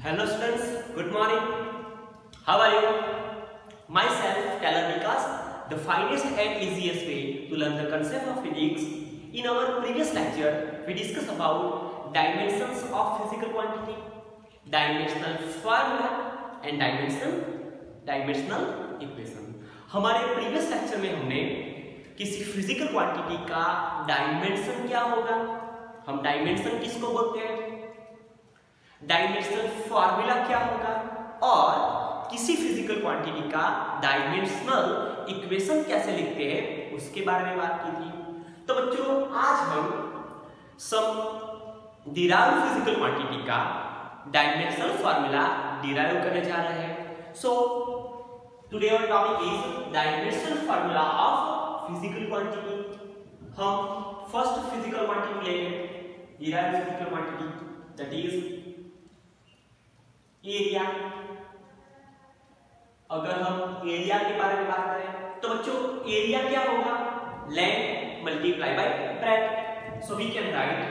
Hello students, good morning. How are you? Myself, Taylor Vikas, the finest and easiest way to learn the concept of physics. In our previous lecture, we discussed about dimensions of physical quantity, dimensional formula and dimensional equation. हमारे previous lecture में हमने किसी physical quantity का dimension क्या होगा, हम dimension किसको बोलते हैं, डायमेंशनल फॉर्मूला क्या होगा और किसी फिजिकल क्वांटिटी का डायमेंशनल इक्वेशन कैसे लिखते हैं उसके बारे में बात की थी। तो बच्चों आज हम सम डिराइव फिजिकल क्वांटिटी का डायमेंशनल फॉर्मूला डिराइव करने जा रहे हैं। So today our topic is dimensional formula of physical quantity. हम फर्स्ट फिजिकल क्वांटिटी लेंगे, derive physical quantity that is area. अगर हम एरिया के बारे में बात करें तो बच्चों एरिया क्या होगा, length multiply by breadth. So we can write,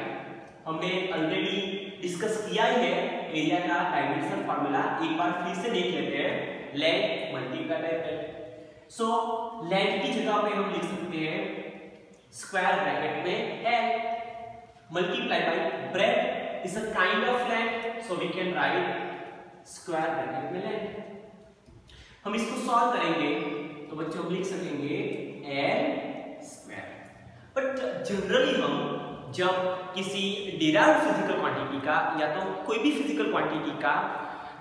हमने ऑलरेडी डिस्कस किया ही है एरिया का डायमेंशनल फार्मूला, एक बार फिर से देख लेते हैं, length multiply by breadth. So length की जगह पे हम लिख सकते हैं स्क्वायर ब्रैकेट में l multiply by breadth is a kind of length, so we can write square bracket में लेंथ। हम इसको सॉल्व करेंगे तो बच्चों हम लिख सकेंगे l स्क्वायर। बट जनरली हम जब किसी डिराइव्ड फिजिकल क्वांटिटी का या तो कोई भी फिजिकल क्वांटिटी का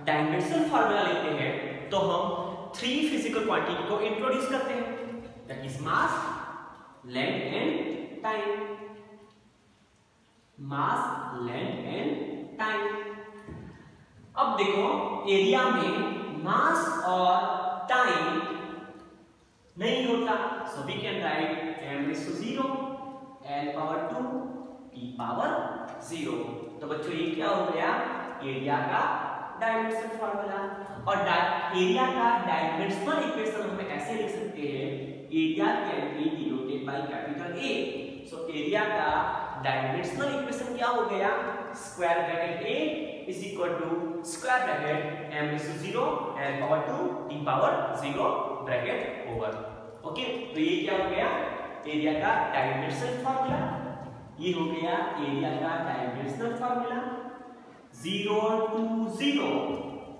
डायमेंशनल फार्मूला लेते हैं तो हम थ्री फिजिकल क्वांटिटी को इंट्रोड्यूस करते हैं, that is mass, length and time. Mass, length and time. अब देखो एरिया में मास और टाइम नहीं होता, so we can write m is to 0 l power 2 t power 0। तो बच्चों ये क्या हो गया, एरिया का डायमेंशनल फार्मूला। और एरिया का डायमेंशनल इक्वेशन हम ऐसे लिख सकते हैं, area can be denoted by capital A। So area का डायमेंशनल इक्वेशन क्या हो गया, square bracket A is equal to square bracket m is to 0 l power 2 t power 0 bracket over। Okay, तो ये क्या हो गया एरिया का डायमेंशनल फार्मूला। ये हो गया एरिया का डायमेंशनल फार्मूला। 0 to 0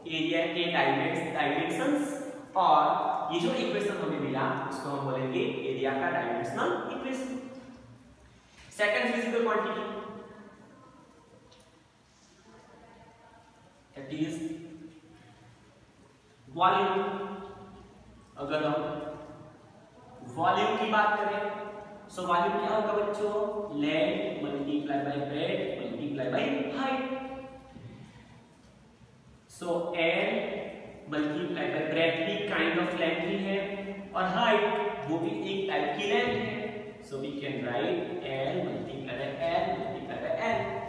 एरिया के डायमेंशंस, और ये जो इक्वेशन हमें मिला उसको हम बोलेंगे एरिया का dimensional equation. Second physical quantity that is volume. अगर हम वॉल्यूम की बात करें सो वॉल्यूम क्या होगा बच्चों, length multiply by breadth multiply by height. So l multiply by breadth भी काइंड ऑफ लेंथ ही है और हाइट वो भी एक टाइप की लेंथ है, so we can write l multiply by l multiply by l।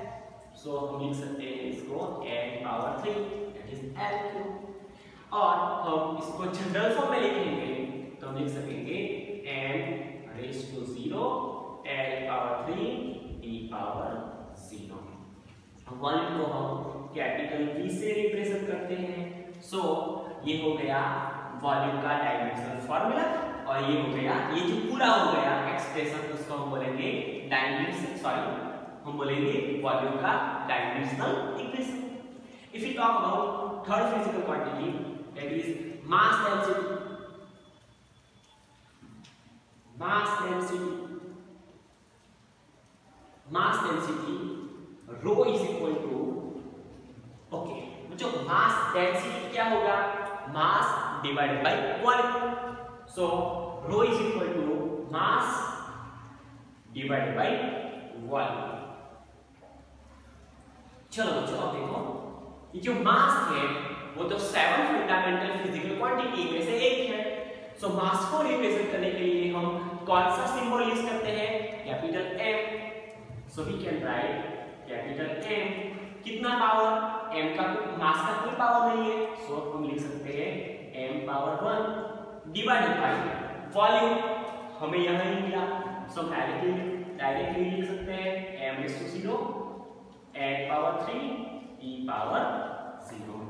सो हम लिख सकते हैं इसको n power 3 that is l cube. और हम इसको जनरल फॉर्म में लिखेंगे तो हम लिख सकेंगे n raise to 0 l power 3 t power 0। Volume को हम कैपिटल V से रिप्रेजेंट करते हैं। सो ये हो गया वॉल्यूम का डायमेंशनल फार्मूला, और ये हो गया, ये जो पूरा हो गया एक्सप्रेशन उसको हम बोलेंगे हम बोलेंगे वॉल्यूम का dimensional equation. If you talk about third physical quantity that is mass density. Mass density rho is equal to, okay बच्चों मास डेंसिटी क्या होगा, mass divided by volume. So rho is equal to mass divided by volume. चलो बच्चों अब देखो, ये जो मास है वो तो 7 फंडामेंटल फिजिकल क्वांटिटी में से एक है। सो मास को रिप्रेजेंट करने के लिए हम कौन सा सिंबल यूज करते हैं, capital M। So we can write capital M। कितना पावर, M का मास का कोई पावर नहीं है, सो हम लिख सकते हैं m power 1 divided by volume. हमें यहां ही मिला, सो डायरेक्टली लिख सकते हैं m is to 0 8 power 3 e power 0।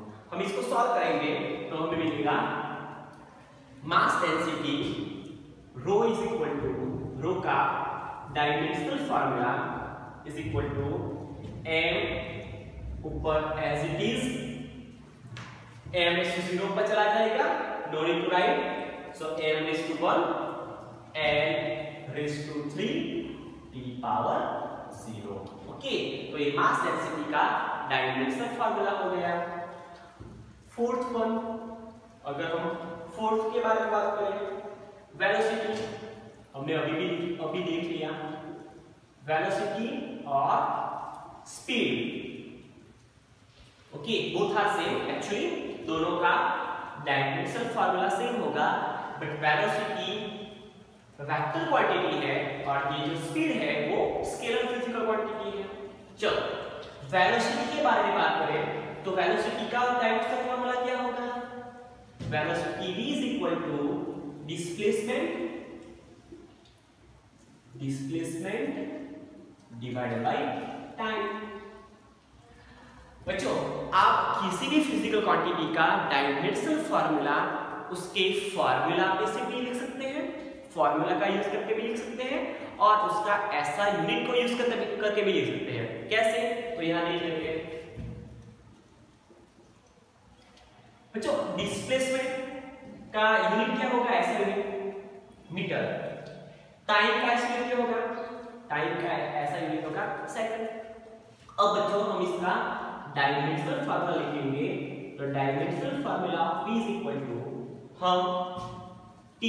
इसको सॉल्व करेंगे तो हमें मिलेगा mass density rho is equal to, rho का dimensional formula is equal to m ऊपर as it is m raise to 0 पर चला जाएगा, no need to write, so m raise to 1 n raise to 3 t power 0। Okay, तो ये mass density का dimensional formula हो गया। फोर्थ वन, अगर हम फोर्थ के बारे में बात करें, वेलोसिटी हमने अभी देख लिया, वेलोसिटी और speed. Okay, both are same, actually दोनों का डायमेंशनल फार्मूला सेम होगा, बट वेलोसिटी वेक्टर क्वांटिटी है और ये जो स्पीड है वो स्केलर फिजिकल क्वांटिटी है। चलो वेलोसिटी के बारे में बात करें तो वेलोसिटी का डायमेंशनल फार्मूला क्या होगा? Velocity v is equal to displacement divided by time। बच्चों, आप किसी भी फिजिकल क्वांटिटी का डायमेंशनल फार्मूला उसके फार्मूला पे से भी लिख सकते हैं, फार्मूला का यूज करके भी लिख सकते हैं, और उसका ऐसा यूनिट को यूज करके भी लिख सकते हैं। कैसे? तो यहां देख लेते हैं बच्चों, डिस्प्लेसमेंट का यूनिट क्या होगा? ऐसा यूनिट मीटर। टाइम का ऐसा यूनिट क्या होगा? टाइम का ऐसा यूनिट होगा सेकंड। अब बच्चों हम इसका डायमेंशनल फार्मूला लिखेंगे, तो dimensional formula v is equal to, हम t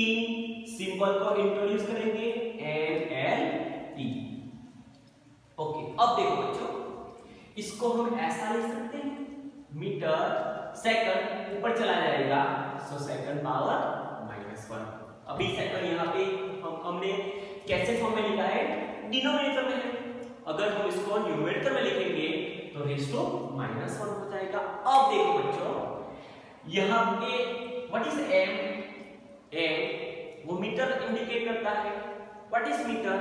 सिंबल को इंट्रोड्यूस करेंगे mlt। ओके, अब देखो बच्चों, इसको हम ऐसा लिख सकते हैं, मीटर सेकंड ऊपर चला जाएगा, सो सेकंड पावर -1। अभी सेकंड यहाँ पे हमने कैसे फॉर्म में लिखा है? डिनोमिनेटर में है। अगर हम इसको न्यूमरेटर में लिखेंगे तो रेज़ टू -1 हो जाएगा। अब देखो बच्चों, यहाँ पे व्हाट इज m? वो मीटर इंडिकेट करता है। What is metre?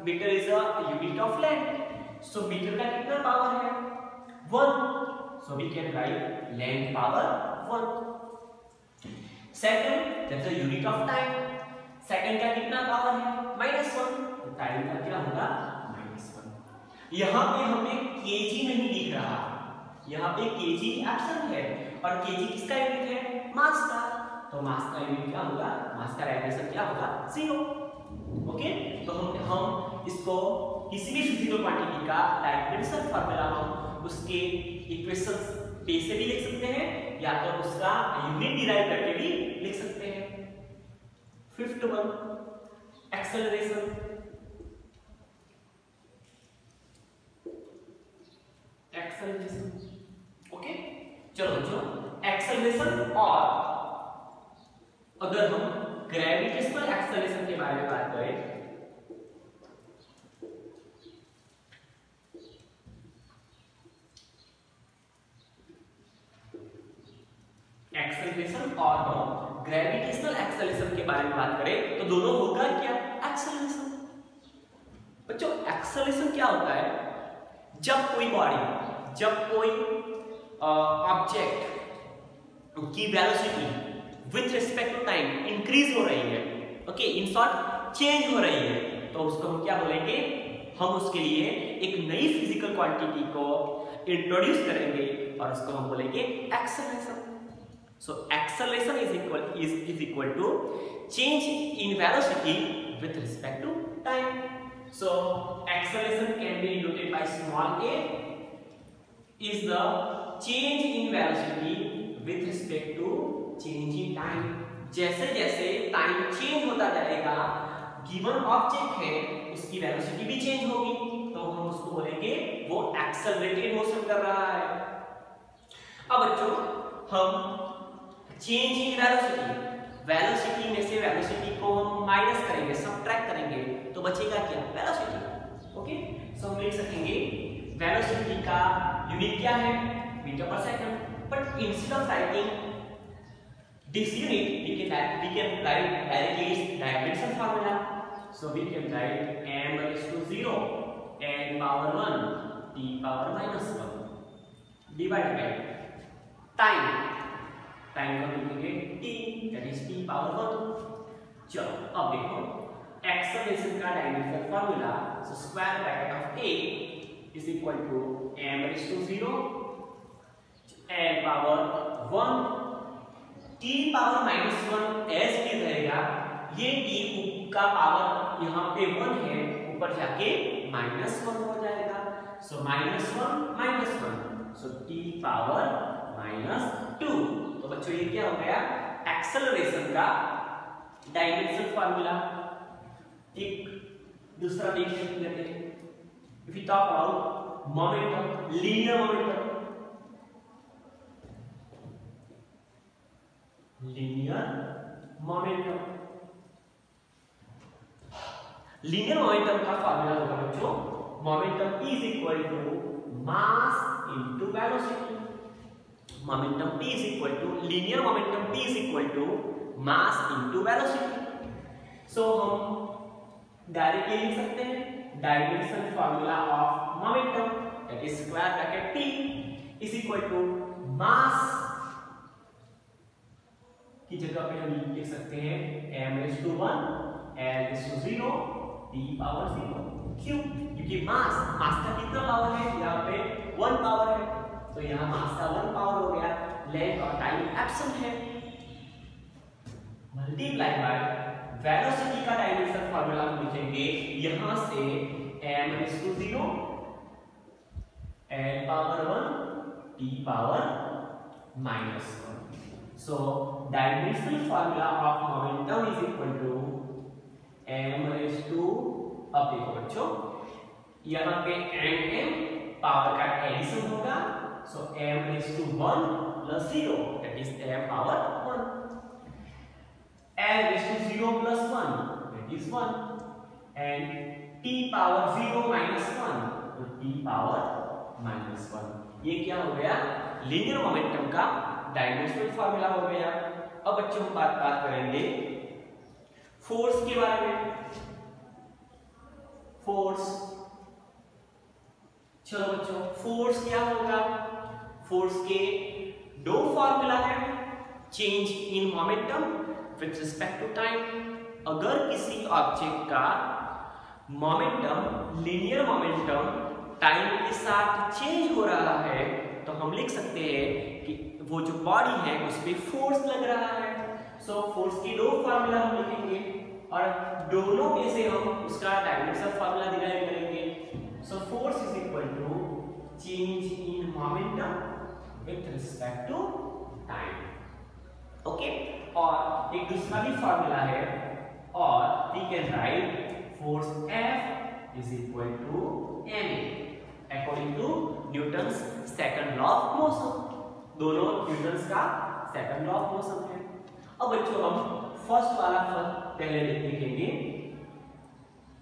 Metre is a unit of length, so metre का कितना पावर है? 1, so we can write length power 1। Second, that's a unit of time, second का कितना पावर है? -1, तो टाइम का क्या होगा? -1। यहाँ पे हमें केजी नहीं दिख रहा, यहाँ पे केजी एब्सेंट है, और केजी किसका यूनिट है? मास का, तो मास का यूनिट क्या होगा? मास का डायमेंशन क्या होगा? 0। ओके, तो हम इसको किसी भी फिजिकल क्वांटिटी का डायमेंशनल फार्मूला हम उसके इक्वेशंस पे से भी लिख सकते हैं, या तो उसका यूनिट डिराइव करके भी लिख सकते हैं। Fifth one, acceleration. ओके, चलो बच्चों, एक्सेलरेशन, और अगर हम ग्रेविटेशनल एक्सेलरेशन के बारे में बात करें, एक्सेलरेशन और हम ग्रेविटेशनल एक्सेलरेशन के बारे में बात करें तो दोनों होगा क्या? एक्सेलरेशन। बच्चों, एक्सेलरेशन क्या होता है? जब कोई बॉडी, जब कोई ऑब्जेक्ट की velocity with respect to time increase हो रही है, ओके, इन शॉर्ट चेंज हो रही है, तो उसको हम क्या बोलेंगे? हम उसके लिए एक नई फिजिकल क्वांटिटी को इंट्रोड्यूस करेंगे और उसको हम बोलेंगे acceleration. So acceleration is equal to change in velocity with respect to time. So acceleration can be denoted by small a is the change in velocity with respect to change in time। जैसे जैसे time change होता जाएगा, given object है उसकी velocity भी change होगी, तो हम उसको बोलेंगे वो एक्सेलरेटेड मोशन कर रहा है। अब बच्चों, हम चेंज इन वेलोसिटी, वेलोसिटी में से वेलोसिटी को हम माइनस करेंगे, सबट्रैक्ट करेंगे, तो बचेगा क्या? वेलोसिटी। ओके, सो हम लिख सकेंगे वेलोसिटी का यूनिट क्या है? मीटर पर second, but instead of writing this unit we can write directly its dimension formula, so we can write m raised to 0 n power 1 t power -1 divided by time। Time का लिखेंगे t, that is t power 1। चलो अब देखो acceleration का dimensional formula, so square bracket of a is equal to m raise to 0 l power 1 t power -1 as भी रहेगा, ये t का पावर यहाँ पे 1 है, ऊपर जाके -1 हो जाएगा, सो -1 सो t पावर -2। तो बच्चों ये क्या हो गया, एक्सेलरेशन का डायमेंशनल फार्मूला। एक दूसरा देख लेते हैं, if you talk about momentum, linear momentum, linear momentum का फार्मूला होगा बच्चों, momentum is equal to mass into velocity. Momentum p is equal to, linear momentum p is equal to mass into velocity. So हम directly लिख सकते हैं dimensional formula of momentum, that is square bracket p is equal to mass की जगह पे हम लिख सकते हैं m raise to 1 l raise to 0 t power 0। क्यों? क्योंकि मास का कितना पावर है, यहाँ पे 1 पावर है, तो यहाँ मास का 1 पावर हो गया, लेंथ और टाइम एब्सेंट है, मल्टीप्लाई बाय वेलोसिटी का डायमेंशनल फार्मूला हम लिखेंगे यहां से m raise to 0 l power 1 t power -1। So dimensional formula of momentum is equal to m raise to, अब देखो बच्चों यहाँ पे m पावर का एडिशन होगा, so m raise to 1 plus 0 that is m power 1, l raise to 0 plus 1 that is 1, and t power 0 minus 1 तो t power -1। ये क्या हो गया, लीनियर मोमेंटम का डायमेंशनल फार्मूला हो गया। अब बच्चों हम बात करेंगे फोर्स के बारे में। फोर्स, चलो बच्चों फोर्स क्या होगा, फोर्स के दो फार्मूला है, change in momentum with respect to time. अगर किसी ऑब्जेक्ट का मोमेंटम, लीनियर मोमेंटम टाइम के साथ चेंज हो रहा है तो हम लिख सकते हैं कि वो जो बॉडी है उस पे फोर्स लग रहा है। सो फोर्स की दो फार्मूला हम लिखेंगे और दोनों में से हम उसका डायमेंशनल फार्मूला डिराइव करेंगे। So force is equal to change in momentum with respect to time. Okay, और एक दूसरा भी फार्मूला है, और we can write force F is equal to ma according to Newton's second law of motion. दोनों Newton's का second law of motion है। अब बच्चों हम फर्स्ट वाला पहले लिखेंगे,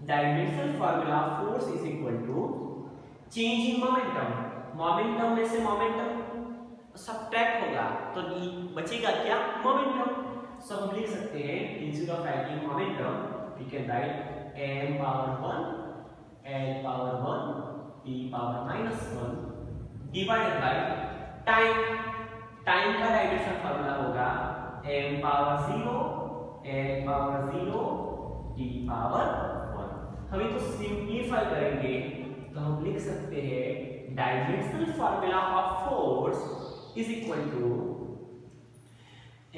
dimensional formula force is equal to change in momentum. Momentum में से मोमेंटम सब्ट्रैक्ट होगा तो बचेगा क्या, मोमेंटम। सो हम लिख सकते हैं instead of writing momentum we can write m power 1 l power 1 t power -1 divided by time. Time का डायमेंशनल फार्मूला होगा m power 0 l power 0 t power 1। हम इसको सिंपलीफाई करेंगे तो हम लिख सकते हैं dimensional formula of force is equal to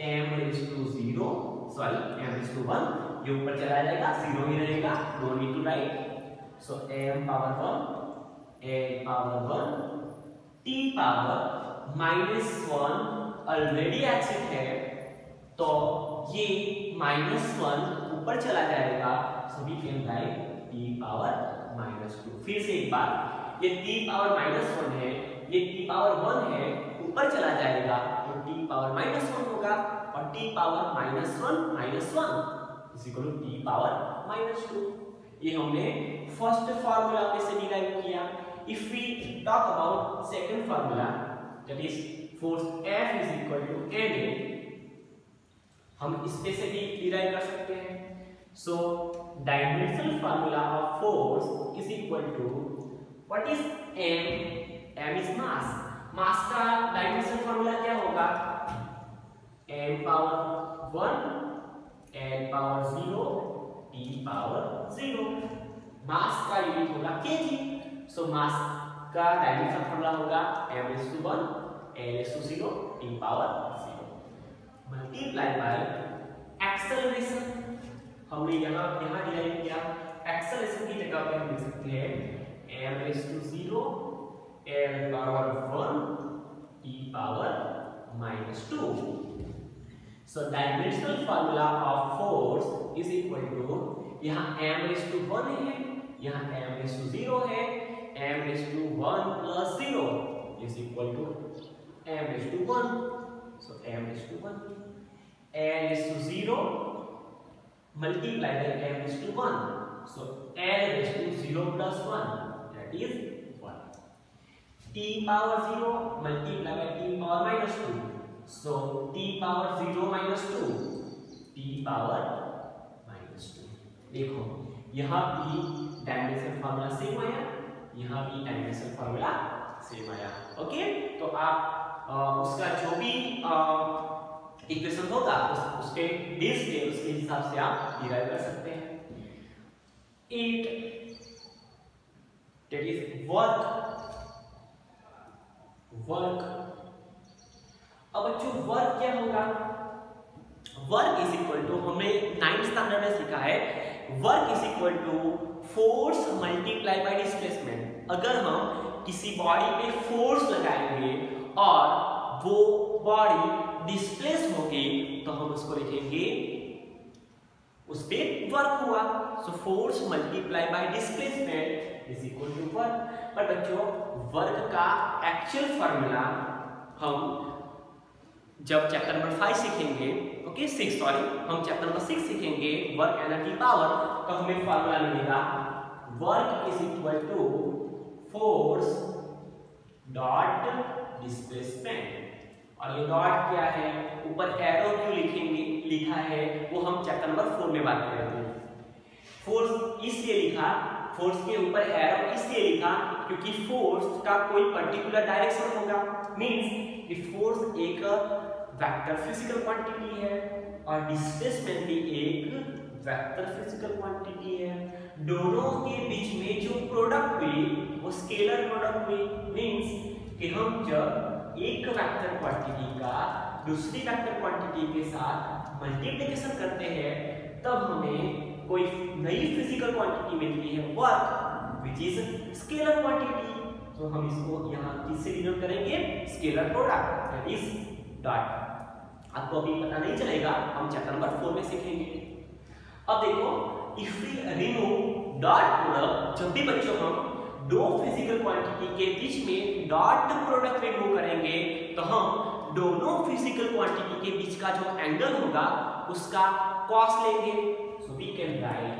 m raise to 0 sorry m raise to 1, ये ऊपर चला जाएगा 0 ही रहेगा, no need to write. So m power 1 l power 1 t power -1 already exist है तो ये -1 ऊपर चला जाएगा, so we can write t power -2। फिर से एक बार, ये t पावर -1 है, ये t पावर 1 है, ऊपर चला जाएगा तो t पावर -1 होगा, और t power -1 is equal to t power -2। ये हमने फर्स्ट फार्मूला में से डिराइव किया। If we talk about second formula that is force F is equal to ma, हम इसमें से भी डिराइव कर सकते हैं। So dimensional formula of force is equal to what is m? m is mass. Mass का dimensional formula क्या होगा, m power 1 n power 0 t power 0। मास का यूनिट होगा kg। सो मास का डायमेंशन फॉर्मूला होगा m/1 n/0 t power 0 multiply by acceleration. हमने यहाँ derive किया, एक्सेलरेशन की जगह पे हम लिख सकते हैं m/0 n power 1 t power -2। So dimensional formula of force is equal to, यहाँ m/1 है, यहाँ m/0 है, m/1 + 0 is equal to m/1। So m/1 n/0 multiplied by m/1। so n/0 + 1 that is 1। t power 0 multiplied by t power -2। so t power 0 - 2 t power -2। देखो यहाँ भी dimension formula same आया, यहाँ भी dimension formula same आया। Okay, तो आप उसका जो भी इक्वेशन होगा उसके बेस पे उसके हिसाब से आप डिराइव कर सकते हैं। 8 that is work। अब बच्चों वर्क क्या होगा? वर्क इज इक्वल टू, हमने 9th स्टैंडर्ड में सीखा है, work is equal to force multiply by displacement. अगर हम किसी बॉडी पे फोर्स लगाएंगे और वो बॉडी डिस्प्लेस होगी तो हम उसको लिखेंगे, उस पे वर्क हुआ। So force multiply by displacement is equal to work. पर बच्चों वर्क का एक्चुअल फार्मूला हम जब चैप्टर नंबर 5 सीखेंगे, ओके 6 सॉरी, हम चैप्टर नंबर 6 सीखेंगे वर्क एनर्जी पावर, तो हमें फार्मूला मिलेगा work is equal to force dot displacement. और ये डॉट क्या है, ऊपर एरो क्यों लिखेंगे लिखा है वो हम चैप्टर नंबर 4 में बात करेंगे। फोर्स इसलिए लिखा, फोर्स के ऊपर एरो इसलिए लिखा क्योंकि फोर्स का कोई पर्टिकुलर डायरेक्शन होगा। मींस कि फोर्स एक वेक्टर फिजिकल क्वांटिटी है और डिस्प्लेसमेंट भी एक वेक्टर फिजिकल क्वांटिटी है। दोनों के बीच में जो प्रोडक्ट हुई वो स्केलर प्रोडक्ट हुई। मींस कि हम जब एक वेक्टर क्वांटिटी का दूसरी वेक्टर क्वांटिटी के साथ मल्टीप्लिकेशन करते हैं तब हमें कोई नई फिजिकल क्वांटिटी मिलती है work which is scalar quantity. तो हम इसको यहाँ किससे डिनोट करेंगे, scalar product that is dot. आपको अभी पता नहीं चलेगा, हम चैप्टर नंबर 4 में सीखेंगे। अब देखो if we remove dot product, जब भी बच्चों हम दो फिजिकल क्वांटिटी के बीच में डॉट प्रोडक्ट रिमूव करेंगे तो हम दोनों फिजिकल क्वांटिटी के बीच का जो एंगल होगा उसका कॉस लेंगे। So we can write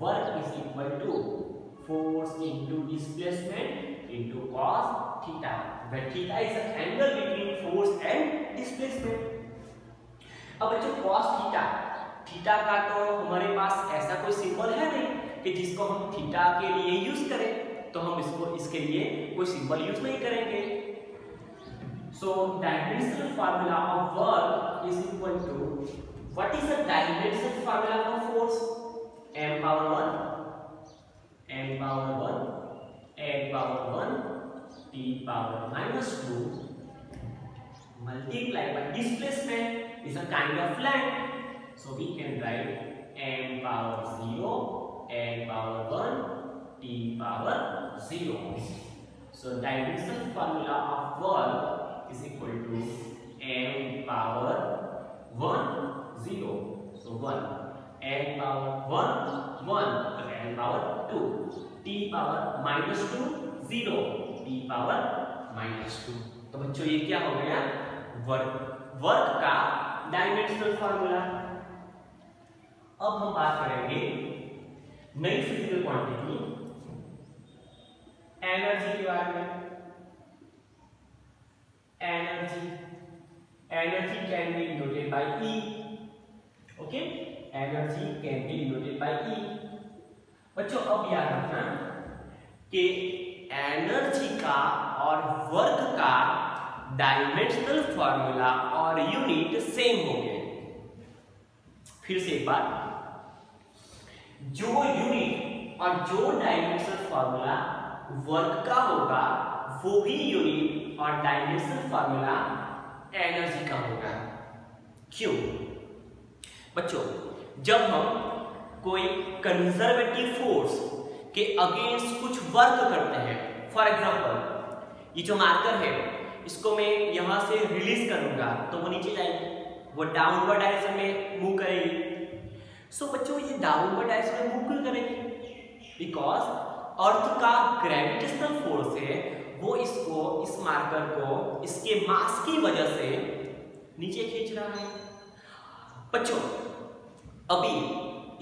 work is equal to force into displacement into cos theta, where theta is the angle between force and displacement. अब बच्चों कॉस थीटा, थीटा का तो हमारे पास ऐसा कोई सिंबल है नहीं कि जिसको हम थीटा के लिए यूज करें, तो हम इसके लिए कोई सिंबल यूज नहीं करेंगे। So dimensional formula of work is equal to, what is the dimensional formula of force? m power 1 n power 1 n power 1 t power -2 multiplied by displacement is a kind of length. So we can write n power 0 n power 1 t power 0. So dimensional formula of work is equal to m power 1 0. So 1 n power 1 1 n power 2 t power -2 0 t power -2. तो बच्चों ये क्या हो गया, work का dimensional formula. अब हम बात करेंगे नई फिजिकल क्वांटिटी एनर्जी के बारे में। Energy can be denoted bye E। Okay, energy can be denoted bye E। बच्चों अब याद रखना कि एनर्जी का और वर्क का डायमेंशनल फॉर्मूला और यूनिट सेम हो गए। फिर से एक बार, जो यूनिट और जो डायमेंशनल फॉर्मूला वर्क का होगा वो ही यूनिट और डायमेंशनल फॉर्मूला एनर्जी का होगा। क्यों बच्चों? जब हम कोई कंजर्वेटिव फोर्स के अगेंस्ट कुछ वर्क करते हैं, फॉर एग्जांपल ये जो मार्कर है इसको मैं यहां से रिलीज करूंगा तो वो नीचे जाएगी, वो डाउनवर्ड डायरेक्शन में मूव करेगी। सो बच्चों ये डाउनवर्ड डायरेक्शन में मूव क्यों करेगी? बिकॉज अर्थ का ग्रेविटेशनल फोर्स है वो इसको, इस मार्कर को इसके मास की वजह से नीचे खींच रहा है। बच्चों अभी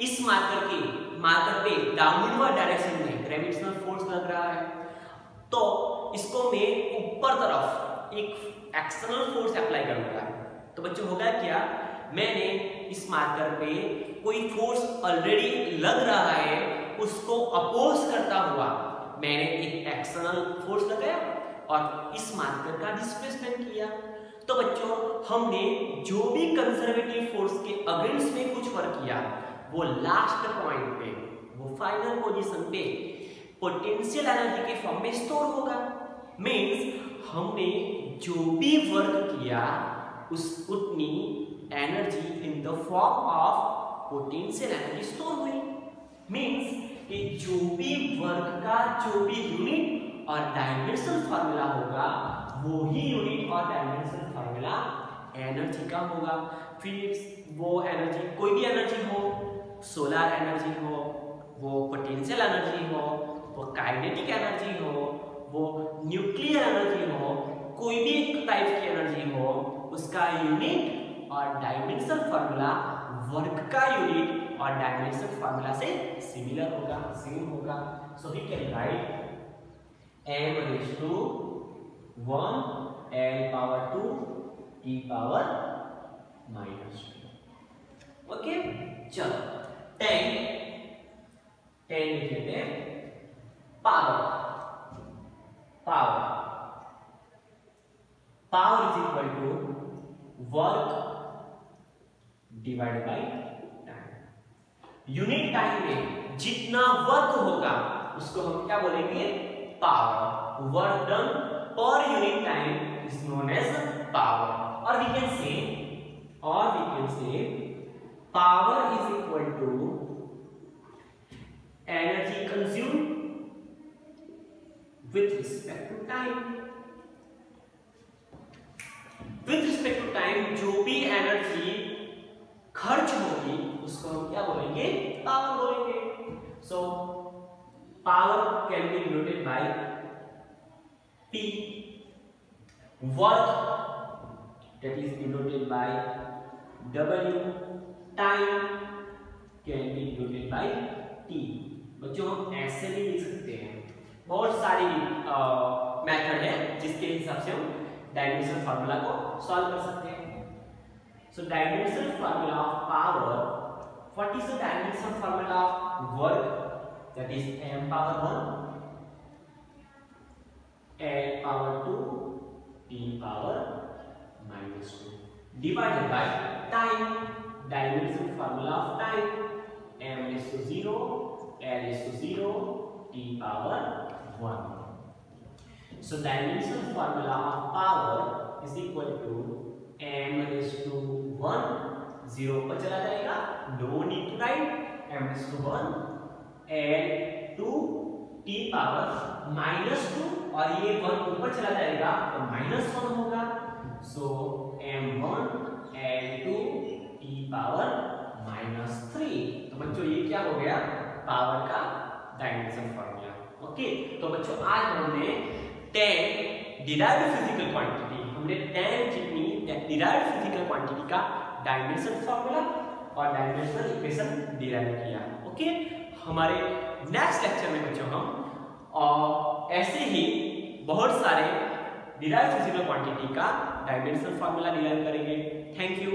इस मार्कर पे डाउनवर्ड डायरेक्शन में ग्रेविटेशनल फोर्स लग रहा है, तो इसको मैं ऊपर तरफ एक एक्सटर्नल फोर्स अप्लाई करूंगा। तो बच्चों होगा क्या, मैंने इस मार्कर पे कोई फोर्स ऑलरेडी लग रहा है, उसको अपोज करता हुआ मैंने एक एक्सटर्नल फोर्स लगाया और इस मार्कर का डिस्प्लेसमेंट किया। तो बच्चों हमने जो भी कंजर्वेटिव फोर्स के अगेंस्ट में कुछ वर्क किया वो लास्ट पॉइंट पे, वो फाइनल पोजीशन पे पोटेंशियल एनर्जी के फॉर्म में स्टोर होगा। मींस हमने जो भी वर्क किया उस उतनी energy in the form of potential energy store हुई। मींस कि जो भी वर्क का जो भी यूनिट और डायमेंशनल फार्मूला होगा वो ही यूनिट और डायमेंशनल फार्मूला एनर्जी का होगा। फिर वो एनर्जी कोई भी एनर्जी हो, सोलर एनर्जी हो, वो पोटेंशियल एनर्जी हो, वो काइनेटिक एनर्जी हो, वो न्यूक्लियर एनर्जी हो, कोई भी एक टाइप की एनर्जी हो, उसका यूनिट और डायमेंशनल फार्मूला वर्क का यूनिट और डायमेंशनल फार्मूला से सिमिलर होगा, सेम होगा। So we can write m raised to 1 l power 2 t power minus 2। Okay चलो 10 लिख लेते हैं। Power is equal to work divide by time. Unit time में जितना वर्क होगा उसको हम क्या बोलेंगे? पावर। वर्क डन पर unit time is known as power. और we can say power is equal to energy consumed with respect to time। with respect to time जो भी एनर्जी खर्च होगी उसको हम क्या बोलेंगे? पावर बोलेंगे। So power can be denoted bye P, work that is denoted by W, time can be denoted by T। बच्चों हम ऐसे भी लिख सकते हैं, बहुत सारी मेथड है जिसके हिसाब से हम डायमेंशनल फार्मूला को सॉल्व कर सकते हैं। So dimensional formula of power, what is the dimensional formula of work? That is m power 1 l power 2 t power minus 2 divided by time। Dimensional formula of time m is to 0 l is to 0 t power 1। So dimensional formula of power is equal to m raised to 1, 0 पर चला जाएगा, no need to write, m raised to 1 l 2 t power minus 2 और ये 1 ऊपर चला जाएगा तो -1 होगा। So m1 l2 t power -3। तो बच्चों ये क्या हो गया? पावर का डायमेंशन फॉर्मूला। ओके तो बच्चों आज हमने 10 डिराइव्ड फिजिकल क्वांटिटी, हमने 10 जितनी डिराइव्ड फिजिकल क्वांटिटी का डायमेंशन फॉर्मूला और डायमेंशनल इक्वेशन डिराइव किया। ओके हमारे नेक्स्ट लेक्चर में बच्चों हम ऐसे ही बहुत सारे डिराइव्ड फिजिकल क्वांटिटी का डायमेंशनल फॉर्मूला डिराइव करेंगे। Thank you.